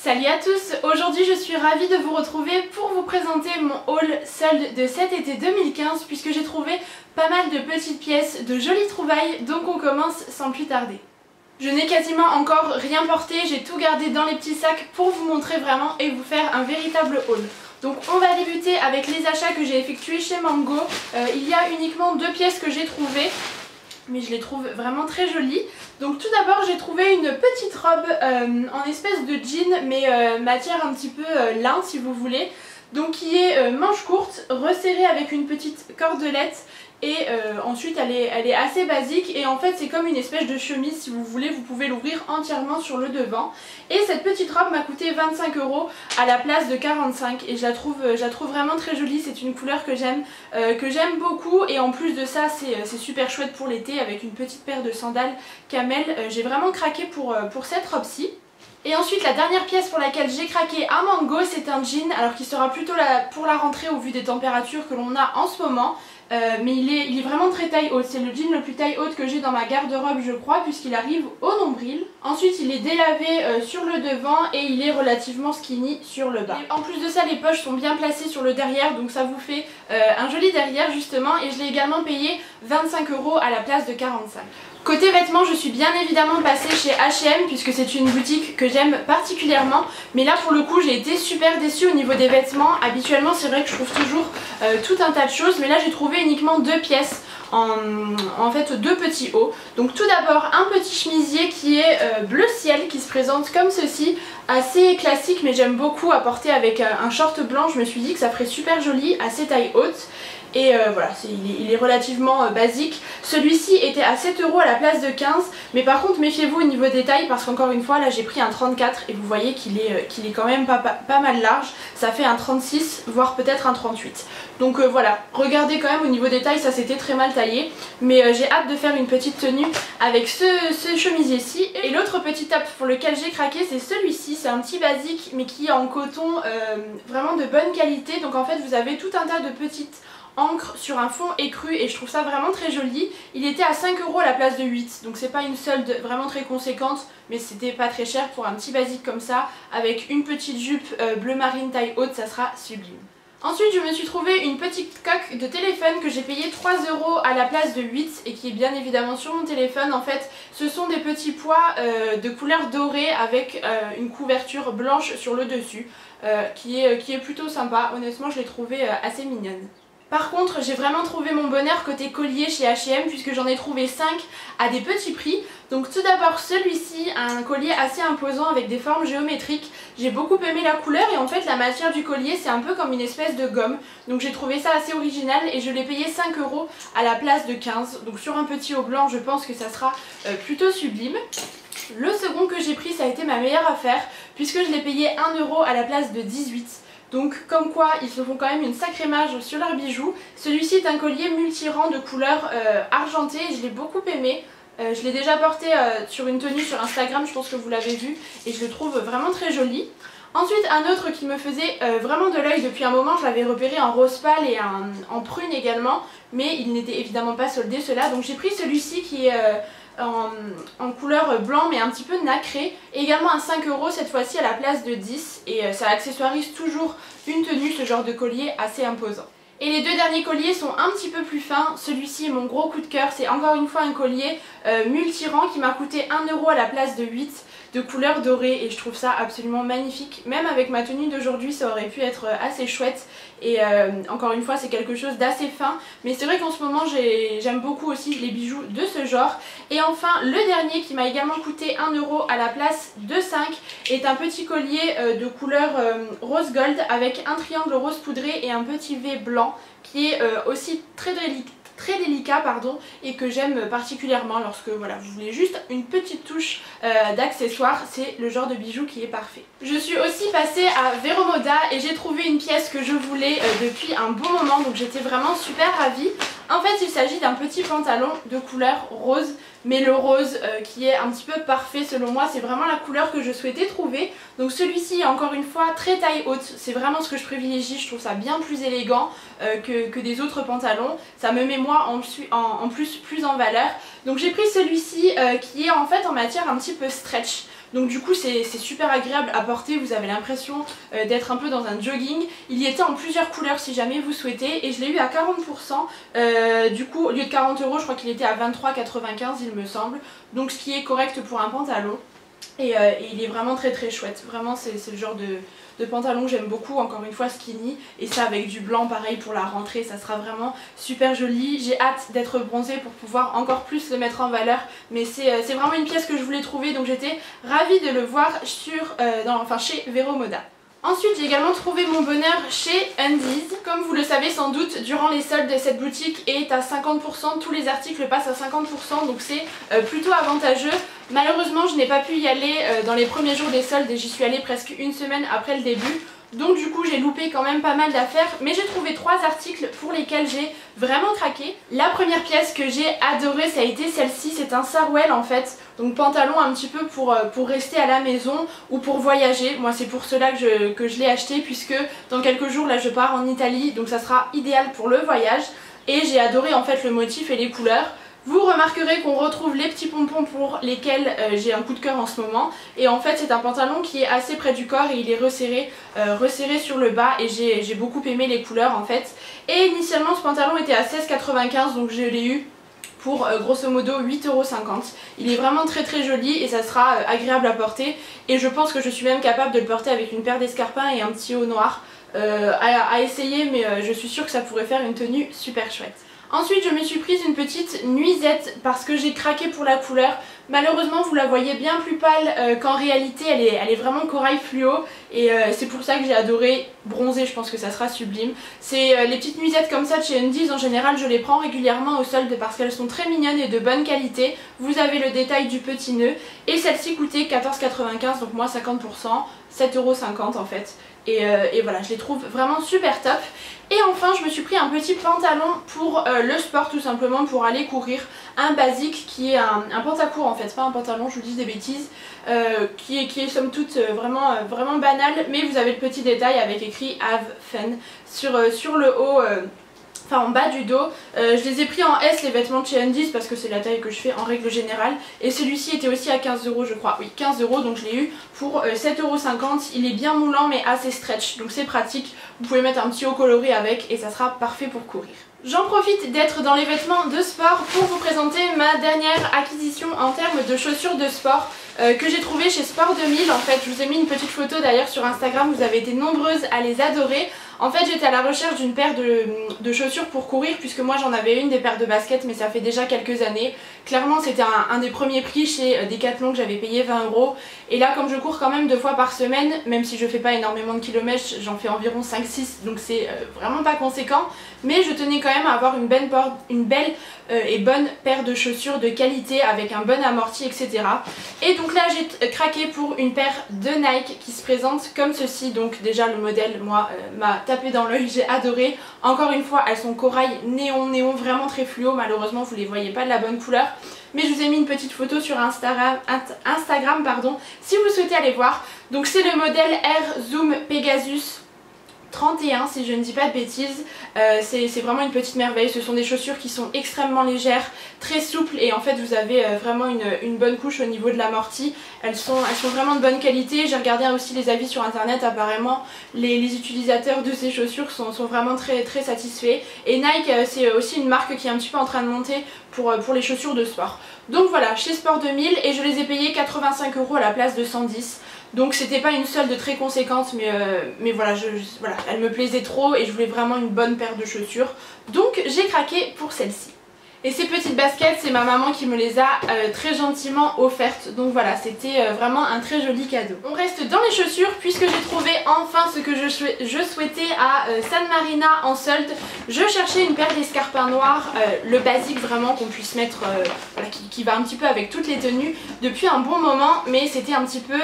Salut à tous, aujourd'hui je suis ravie de vous retrouver pour vous présenter mon haul solde de cet été 2015 puisque j'ai trouvé pas mal de petites pièces, de jolies trouvailles, donc on commence sans plus tarder. Je n'ai quasiment encore rien porté, j'ai tout gardé dans les petits sacs pour vous montrer vraiment et vous faire un véritable haul. Donc on va débuter avec les achats que j'ai effectués chez Mango. Il y a uniquement 2 pièces que j'ai trouvées, mais je les trouve vraiment très jolies. Donc tout d'abord j'ai trouvé une petite robe en espèce de jean mais matière un petit peu lin si vous voulez. Donc qui est manche courte, resserrée avec une petite cordelette et ensuite elle est assez basique et en fait c'est comme une espèce de chemise si vous voulez, vous pouvez l'ouvrir entièrement sur le devant. Et cette petite robe m'a coûté 25 € à la place de 45 et je la trouve vraiment très jolie, c'est une couleur que j'aime beaucoup et en plus de ça c'est super chouette pour l'été avec une petite paire de sandales camel, j'ai vraiment craqué pour cette robe-ci. Et ensuite la dernière pièce pour laquelle j'ai craqué à Mango, c'est un jean, alors qui sera plutôt pour la rentrée au vu des températures que l'on a en ce moment. Mais il est vraiment très taille haute, c'est le jean le plus taille haute que j'ai dans ma garde-robe je crois puisqu'il arrive au nombril. Ensuite il est délavé sur le devant et il est relativement skinny sur le bas. Et en plus de ça les poches sont bien placées sur le derrière donc ça vous fait un joli derrière justement et je l'ai également payé 25 € à la place de 45. Côté vêtements, je suis bien évidemment passée chez H&M puisque c'est une boutique que j'aime particulièrement. Mais là pour le coup j'ai été super déçue au niveau des vêtements. Habituellement c'est vrai que je trouve toujours tout un tas de choses. Mais là j'ai trouvé uniquement 2 pièces, en fait 2 petits hauts. Donc tout d'abord un petit chemisier qui est bleu ciel qui se présente comme ceci. Assez classique mais j'aime beaucoup à porter avec un short blanc. Je me suis dit que ça ferait super joli, assez taille haute. Et voilà, il est relativement basique. Celui-ci était à 7 € à la place de 15. Mais par contre méfiez-vous au niveau des tailles parce qu'encore une fois là j'ai pris un 34 et vous voyez qu'il est quand même pas mal large. Ça fait un 36 voire peut-être un 38. Donc voilà, regardez quand même au niveau des tailles, ça c'était très mal taillé. Mais j'ai hâte de faire une petite tenue avec ce chemisier-ci. Et l'autre petit top pour lequel j'ai craqué c'est celui-ci. C'est un petit basique mais qui est en coton vraiment de bonne qualité. Donc en fait vous avez tout un tas de petites encre sur un fond écru et je trouve ça vraiment très joli. Il était à 5 € à la place de 8, donc c'est pas une solde vraiment très conséquente mais c'était pas très cher pour un petit basique comme ça avec une petite jupe bleu marine taille haute, ça sera sublime. Ensuite je me suis trouvé une petite coque de téléphone que j'ai payé 3 € à la place de 8 et qui est bien évidemment sur mon téléphone. En fait ce sont des petits pois de couleur dorée avec une couverture blanche sur le dessus qui est plutôt sympa, honnêtement je l'ai trouvé assez mignonne. Par contre j'ai vraiment trouvé mon bonheur côté collier chez H&M puisque j'en ai trouvé 5 à des petits prix. Donc tout d'abord celui-ci, un collier assez imposant avec des formes géométriques. J'ai beaucoup aimé la couleur et en fait la matière du collier c'est un peu comme une espèce de gomme. Donc j'ai trouvé ça assez original et je l'ai payé 5 € à la place de 15. Donc sur un petit haut blanc je pense que ça sera plutôt sublime. Le second que j'ai pris ça a été ma meilleure affaire puisque je l'ai payé 1 € à la place de 18. Donc comme quoi ils se font quand même une sacrée marge sur leurs bijoux. Celui-ci est un collier multirang de couleur argentée et je l'ai beaucoup aimé. Je l'ai déjà porté sur une tenue sur Instagram, je pense que vous l'avez vu et je le trouve vraiment très joli. Ensuite un autre qui me faisait vraiment de l'œil depuis un moment, je l'avais repéré en rose pâle et en prune également. Mais il n'était évidemment pas soldé ceux-là, donc j'ai pris celui-ci qui est en couleur blanc mais un petit peu nacré, et également à 5 € cette fois-ci à la place de 10 et ça accessoirise toujours une tenue, ce genre de collier assez imposant. Et les 2 derniers colliers sont un petit peu plus fins. Celui-ci est mon gros coup de cœur, c'est encore une fois un collier multirang qui m'a coûté 1 € à la place de 8 de couleur dorée et je trouve ça absolument magnifique. Même avec ma tenue d'aujourd'hui ça aurait pu être assez chouette et encore une fois c'est quelque chose d'assez fin. Mais c'est vrai qu'en ce moment j'aime beaucoup aussi les bijoux de ce genre. Et enfin le dernier qui m'a également coûté 1 € à la place de 5 est un petit collier de couleur rose gold avec un triangle rose poudré et un petit V blanc qui est aussi très délicat et que j'aime particulièrement lorsque voilà, vous voulez juste une petite touche d'accessoire, c'est le genre de bijou qui est parfait. Je suis aussi passée à Vero Moda et j'ai trouvé une pièce que je voulais depuis un bon moment, donc j'étais vraiment super ravie. En fait il s'agit d'un petit pantalon de couleur rose, mais le rose qui est un petit peu parfait selon moi, c'est vraiment la couleur que je souhaitais trouver. Donc celui-ci est encore une fois très taille haute, c'est vraiment ce que je privilégie, je trouve ça bien plus élégant que des autres pantalons. Ça me met moi en plus en valeur. Donc j'ai pris celui-ci qui est en fait en matière un petit peu stretch. donc du coup c'est super agréable à porter, vous avez l'impression d'être un peu dans un jogging. Il y était en plusieurs couleurs si jamais vous souhaitez et je l'ai eu à 40%, du coup au lieu de 40 €, je crois qu'il était à 23,95 il me semble, donc ce qui est correct pour un pantalon. Et il est vraiment très chouette, vraiment c'est le genre de pantalon que j'aime beaucoup, encore une fois skinny, et ça avec du blanc pareil pour la rentrée, ça sera vraiment super joli. J'ai hâte d'être bronzée pour pouvoir encore plus le mettre en valeur, mais c'est vraiment une pièce que je voulais trouver, donc j'étais ravie de le voir chez Vero Moda. Ensuite j'ai également trouvé mon bonheur chez Undies. Comme vous le savez sans doute, durant les soldes cette boutique est à 50%, tous les articles passent à 50%, donc c'est plutôt avantageux. Malheureusement je n'ai pas pu y aller dans les premiers jours des soldes et j'y suis allée presque une semaine après le début. Donc du coup j'ai loupé quand même pas mal d'affaires, mais j'ai trouvé 3 articles pour lesquels j'ai vraiment craqué. La première pièce que j'ai adorée, ça a été celle-ci, c'est un sarouel en fait, donc pantalon un petit peu pour rester à la maison ou pour voyager. Moi c'est pour cela que je l'ai acheté, puisque dans quelques jours là je pars en Italie, donc ça sera idéal pour le voyage. Et j'ai adoré en fait le motif et les couleurs. Vous remarquerez qu'on retrouve les petits pompons pour lesquels j'ai un coup de cœur en ce moment. Et en fait c'est un pantalon qui est assez près du corps et il est resserré sur le bas, et j'ai beaucoup aimé les couleurs en fait. Et initialement ce pantalon était à 16,95 €, donc je l'ai eu pour grosso modo 8,50 €. Il est vraiment très joli et ça sera agréable à porter. Et je pense que je suis même capable de le porter avec une paire d'escarpins et un petit haut noir. À essayer, mais je suis sûre que ça pourrait faire une tenue super chouette. Ensuite je me suis prise une petite nuisette parce que j'ai craqué pour la couleur. Malheureusement vous la voyez bien plus pâle qu'en réalité, elle est vraiment corail fluo, et c'est pour ça que j'ai adoré bronzer, je pense que ça sera sublime. C'est les petites nuisettes comme ça de chez Undies, en général je les prends régulièrement au solde parce qu'elles sont très mignonnes et de bonne qualité. Vous avez le détail du petit nœud, et celle-ci coûtait 14,95 €, donc moi 50%, 7,50 € en fait. Et voilà, je les trouve vraiment super top. Et enfin je me suis pris un petit pantalon pour le sport, tout simplement pour aller courir. Un basique qui est un pantacourt en fait, pas un pantalon, je vous dis des bêtises, qui est somme toute vraiment banal, mais vous avez le petit détail avec écrit Have Fun sur le haut. Enfin en bas du dos. Je les ai pris en S les vêtements de chez Undies parce que c'est la taille que je fais en règle générale, et celui-ci était aussi à 15 € je crois, oui 15 €, donc je l'ai eu pour 7,50 €. Il est bien moulant mais assez stretch, donc c'est pratique, vous pouvez mettre un petit haut coloré avec et ça sera parfait pour courir. J'en profite d'être dans les vêtements de sport pour vous présenter ma dernière acquisition en termes de chaussures de sport que j'ai trouvé chez Sport 2000. En fait je vous ai mis une petite photo d'ailleurs sur Instagram, vous avez été nombreuses à les adorer. En fait j'étais à la recherche d'une paire de chaussures pour courir, puisque moi j'en avais une, des paires de baskets, mais ça fait déjà quelques années. Clairement c'était un des premiers prix chez Decathlon que j'avais payé 20 €. Et là comme je cours quand même 2 fois par semaine, même si je fais pas énormément de kilomètres, j'en fais environ 5-6, donc c'est vraiment pas conséquent. Mais je tenais quand même à avoir une belle et bonne paire de chaussures de qualité avec un bon amorti, etc. Et donc là j'ai craqué pour une paire de Nike qui se présente comme ceci. Donc déjà le modèle moi m'a tapé dans l'œil, j'ai adoré. Encore une fois elles sont corail néon vraiment très fluo, malheureusement vous les voyez pas de la bonne couleur. Mais je vous ai mis une petite photo sur Instagram pardon, si vous souhaitez aller voir. Donc c'est le modèle Air Zoom Pegasus 31 si je ne dis pas de bêtises. C'est vraiment une petite merveille. Ce sont des chaussures qui sont extrêmement légères, très souples, et en fait vous avez vraiment une bonne couche au niveau de l'amorti. Elles sont vraiment de bonne qualité. J'ai regardé aussi les avis sur internet, apparemment les utilisateurs de ces chaussures sont vraiment très satisfaits. Et Nike c'est aussi une marque qui est un petit peu en train de monter pour les chaussures de sport. Donc voilà, chez Sport 2000, et je les ai payées 85 € à la place de 110 €. Donc c'était pas une solde très conséquente, mais voilà, voilà, elle me plaisait trop et je voulais vraiment une bonne paire de chaussures. Donc j'ai craqué pour celle-ci. Et ces petites baskets, c'est ma maman qui me les a très gentiment offertes. Donc voilà, c'était vraiment un très joli cadeau. On reste dans les chaussures puisque j'ai trouvé enfin ce que je souhaitais à San Marina en solde. Je cherchais une paire d'escarpins noirs, le basique vraiment qu'on puisse mettre, voilà, qui va un petit peu avec toutes les tenues depuis un bon moment. Mais c'était un petit peu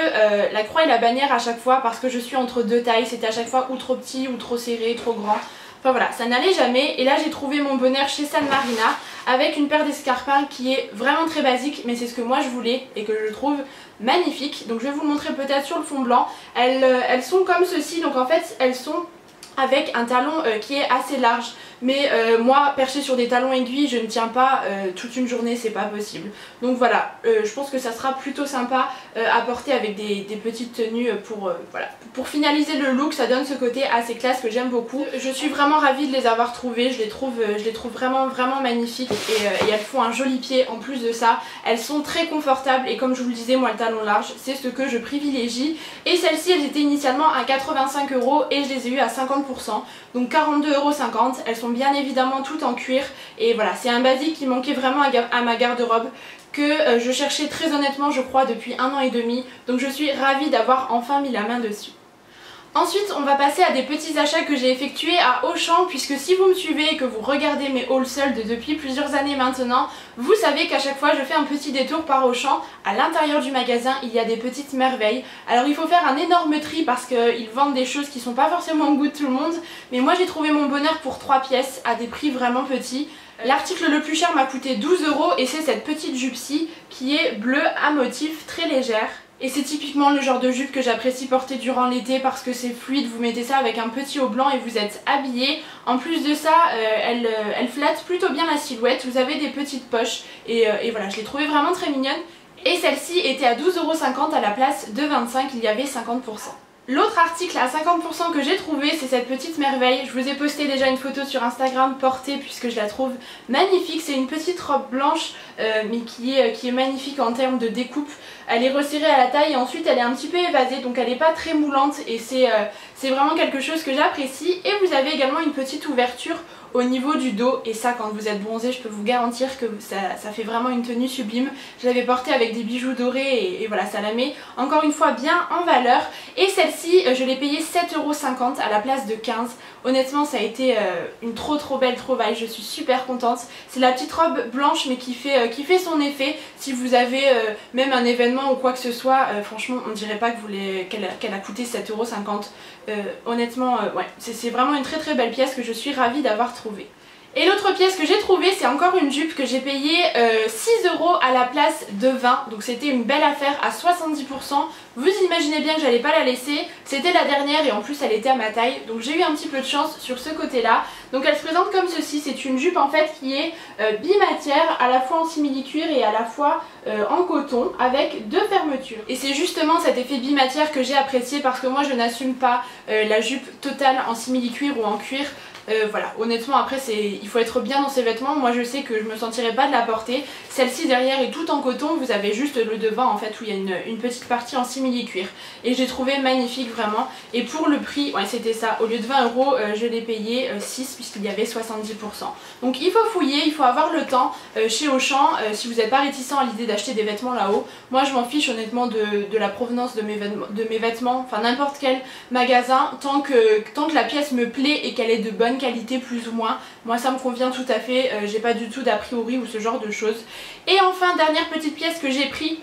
la croix et la bannière à chaque fois parce que je suis entre deux tailles. C'était à chaque fois ou trop petit ou trop serré, trop grand. Enfin voilà, ça n'allait jamais, et là j'ai trouvé mon bonheur chez San Marina avec une paire d'escarpins qui est vraiment très basique, mais c'est ce que moi je voulais et que je trouve magnifique. Donc je vais vous le montrer peut-être sur le fond blanc. Elles sont comme ceci, donc en fait elles sont avec un talon qui est assez large. mais moi perché sur des talons aiguilles je ne tiens pas toute une journée, c'est pas possible. Donc voilà, je pense que ça sera plutôt sympa à porter avec des petites tenues voilà. Pour finaliser le look, ça donne ce côté assez classe que j'aime beaucoup. Je suis vraiment ravie de les avoir trouvées, je les trouve vraiment magnifiques et elles font un joli pied en plus de ça. Elles sont très confortables et comme je vous le disais, moi le talon large c'est ce que je privilégie. Et celles-ci elles étaient initialement à 85 € et je les ai eues à 50%, donc 42,50 €. Elles sont bien évidemment toutes en cuir et voilà, c'est un basique qui manquait vraiment à ma garde-robe, que je cherchais très honnêtement je crois depuis 1 an et demi, donc je suis ravie d'avoir enfin mis la main dessus. Ensuite on va passer à des petits achats que j'ai effectués à Auchan, puisque si vous me suivez et que vous regardez mes hauls soldes depuis plusieurs années maintenant, vous savez qu'à chaque fois je fais un petit détour par Auchan. À l'intérieur du magasin il y a des petites merveilles. Alors il faut faire un énorme tri parce qu'ils vendent des choses qui sont pas forcément au goût de tout le monde, mais moi j'ai trouvé mon bonheur pour 3 pièces à des prix vraiment petits. L'article le plus cher m'a coûté 12 € et c'est cette petite jupe-ci qui est bleue à motif très légère. Et c'est typiquement le genre de jupe que j'apprécie porter durant l'été parce que c'est fluide, vous mettez ça avec un petit haut blanc et vous êtes habillé. En plus de ça, elle flatte plutôt bien la silhouette, vous avez des petites poches et voilà, je l'ai trouvée vraiment très mignonne. Et celle-ci était à 12,50 € à la place de 25 €, il y avait 50%. L'autre article à 50% que j'ai trouvé, c'est cette petite merveille. Je vous ai posté déjà une photo sur Instagram portée puisque je la trouve magnifique. C'est une petite robe blanche mais qui est magnifique en termes de découpe. Elle est resserrée à la taille et ensuite elle est un petit peu évasée, donc elle n'est pas très moulante et c'est vraiment quelque chose que j'apprécie. Et vous avez également une petite ouverture au niveau du dos et ça, quand vous êtes bronzé, je peux vous garantir que ça fait vraiment une tenue sublime. Je l'avais portée avec des bijoux dorés et voilà, ça la met encore une fois bien en valeur. Et celle-ci je l'ai payée 7,50 € à la place de 15 €. Honnêtement ça a été une trop belle trouvaille, je suis super contente. C'est la petite robe blanche mais qui fait son effet. Si vous avez même un événement ou quoi que ce soit, franchement on dirait pas qu'elle a coûté 7,50 €. Honnêtement ouais, c'est vraiment une très belle pièce que je suis ravie d'avoir trouvée. Et l'autre pièce que j'ai trouvée, c'est encore une jupe que j'ai payée 6 € à la place de 20 €. Donc c'était une belle affaire à 70%. Vous imaginez bien que j'allais pas la laisser. C'était la dernière et en plus elle était à ma taille. Donc j'ai eu un petit peu de chance sur ce côté-là. Donc elle se présente comme ceci. C'est une jupe en fait qui est bimatière, à la fois en simili-cuir et à la fois en coton avec 2 fermetures. Et c'est justement cet effet bimatière que j'ai apprécié parce que moi je n'assume pas la jupe totale en simili-cuir ou en cuir. Voilà, honnêtement après il faut être bien dans ses vêtements. Moi je sais que je me sentirais pas de la porter. Celle-ci derrière est toute en coton, vous avez juste le devant en fait où il y a une petite partie en simili-cuir. Et j'ai trouvé magnifique vraiment. Et pour le prix, ouais c'était ça, au lieu de 20 € je l'ai payé 6 puisqu'il y avait 70%. Donc il faut fouiller, il faut avoir le temps chez Auchan si vous n'êtes pas réticent à l'idée d'acheter des vêtements là-haut. Moi je m'en fiche honnêtement de la provenance de mes vêtements, enfin n'importe quel magasin, tant que la pièce me plaît et qu'elle est de bonne qualité plus ou moins, moi ça me convient tout à fait, j'ai pas du tout d'a priori ou ce genre de choses. Et enfin dernière petite pièce que j'ai pris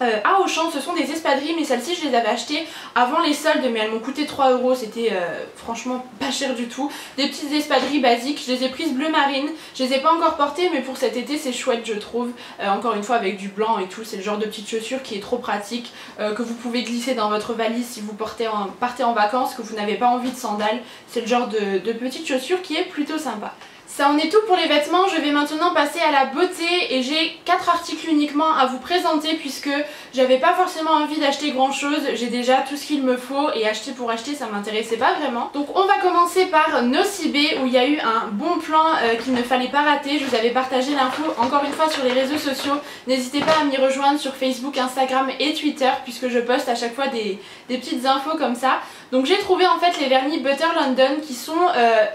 à Auchan, ce sont des espadrilles, mais celles-ci je les avais achetées avant les soldes mais elles m'ont coûté 3 €, c'était franchement pas cher du tout. Des petites espadrilles basiques, je les ai prises bleu marine, je les ai pas encore portées mais pour cet été c'est chouette je trouve, encore une fois avec du blanc et tout, c'est le genre de petite chaussure qui est trop pratique, que vous pouvez glisser dans votre valise si vous partez en vacances, que vous n'avez pas envie de sandales, c'est le genre de petite chaussure qui est plutôt sympa. Ça en est tout pour les vêtements, je vais maintenant passer à la beauté et j'ai 4 articles uniquement à vous présenter puisque j'avais pas forcément envie d'acheter grand chose, j'ai déjà tout ce qu'il me faut et acheter pour acheter ça m'intéressait pas vraiment. Donc on va commencer par Nocibé où il y a eu un bon plan qu'il ne fallait pas rater, je vous avais partagé l'info encore une fois sur les réseaux sociaux, n'hésitez pas à m'y rejoindre sur Facebook, Instagram et Twitter puisque je poste à chaque fois des petites infos comme ça. Donc j'ai trouvé en fait les vernis Butter London qui sont,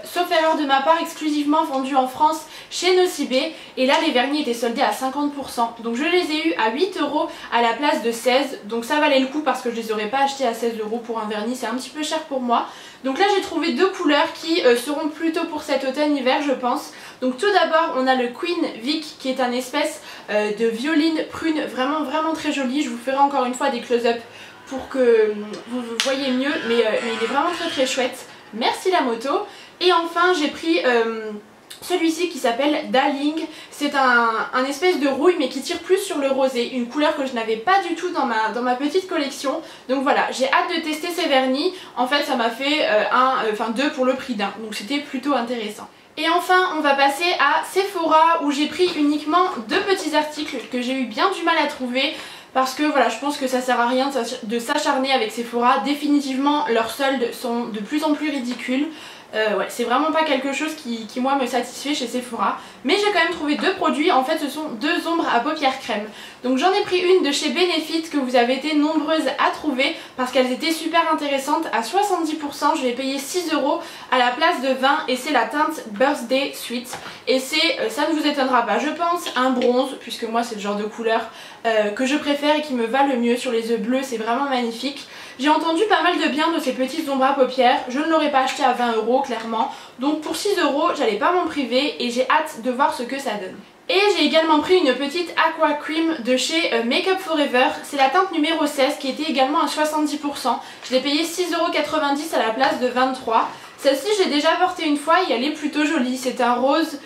sauf erreur de ma part, exclusivement vendus en France chez Nocibé. Et là les vernis étaient soldés à 50%. Donc je les ai eu à 8 € à la place de 16. Donc ça valait le coup parce que je les aurais pas achetés à 16 € pour un vernis, c'est un petit peu cher pour moi. Donc là j'ai trouvé 2 couleurs qui seront plutôt pour cet automne-hiver je pense. Donc tout d'abord on a le Queen Vic qui est un espèce de violine prune vraiment très joli. Je vous ferai encore une fois des close-up pour que vous voyez mieux, mais il est vraiment très chouette. Merci la moto. Et enfin j'ai pris celui-ci qui s'appelle Darling. C'est un espèce de rouille mais qui tire plus sur le rosé, une couleur que je n'avais pas du tout dans ma petite collection. Donc voilà, j'ai hâte de tester ces vernis. En fait ça m'a fait 2 pour le prix d'un, donc c'était plutôt intéressant. Et enfin on va passer à Sephora où j'ai pris uniquement 2 petits articles que j'ai eu bien du mal à trouver. Parce que voilà, je pense que ça sert à rien de s'acharner avec Sephora. Définitivement leurs soldes sont de plus en plus ridicules. Ouais, c'est vraiment pas quelque chose qui moi me satisfait chez Sephora. Mais j'ai quand même trouvé 2 produits, en fait ce sont 2 ombres à paupières crème. Donc j'en ai pris une de chez Benefit que vous avez été nombreuses à trouver parce qu'elles étaient super intéressantes à 70%. Je l'ai payé 6 € à la place de 20 et c'est la teinte Birthday Sweet. Et c'est, ça ne vous étonnera pas je pense, un bronze puisque moi c'est le genre de couleur que je préfère et qui me va le mieux sur les œufs bleus, c'est vraiment magnifique. J'ai entendu pas mal de bien de ces petites ombres à paupières, je ne l'aurais pas acheté à 20 € clairement, donc pour 6 € j'allais pas m'en priver et j'ai hâte de voir ce que ça donne. Et j'ai également pris une petite Aqua Cream de chez Make Up For Ever, c'est la teinte numéro 16 qui était également à 70%, je l'ai payé 6,90 € à la place de 23 €. Celle-ci j'ai déjà portée une fois et elle est plutôt jolie, c'est un rose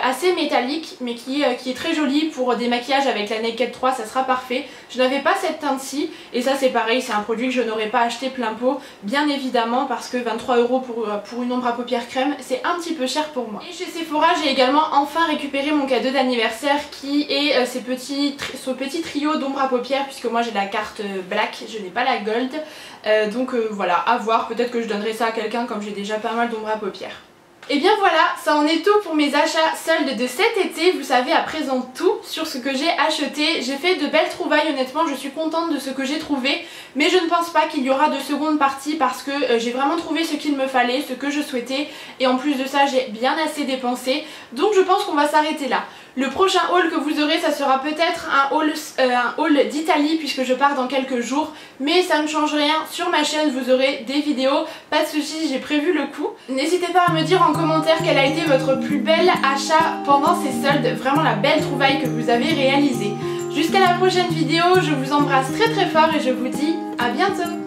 assez métallique mais qui est très joli pour des maquillages avec la Naked 3, ça sera parfait. Je n'avais pas cette teinte-ci et ça c'est pareil, c'est un produit que je n'aurais pas acheté plein pot bien évidemment parce que 23 € pour une ombre à paupières crème c'est un petit peu cher pour moi. Et chez Sephora j'ai également enfin récupéré mon cadeau d'anniversaire qui est ce petit trio d'ombre à paupières puisque moi j'ai la carte black, je n'ai pas la gold. Donc voilà, à voir, peut-être que je donnerai ça à quelqu'un comme j'ai déjà pas mal d'ombre à paupières. Et bien voilà, ça en est tout pour mes achats soldes de cet été. Vous savez à présent tout sur ce que j'ai acheté. J'ai fait de belles trouvailles, honnêtement je suis contente de ce que j'ai trouvé. Mais je ne pense pas qu'il y aura de seconde partie parce que j'ai vraiment trouvé ce qu'il me fallait, ce que je souhaitais. Et en plus de ça j'ai bien assez dépensé. Donc je pense qu'on va s'arrêter là. Le prochain haul que vous aurez ça sera peut-être un haul d'Italie puisque je pars dans quelques jours. Mais ça ne change rien, sur ma chaîne vous aurez des vidéos, pas de soucis, j'ai prévu le coup. N'hésitez pas à me dire en commentaire quel a été votre plus bel achat pendant ces soldes, vraiment la belle trouvaille que vous avez réalisée. Jusqu'à la prochaine vidéo, je vous embrasse très très fort et je vous dis à bientôt.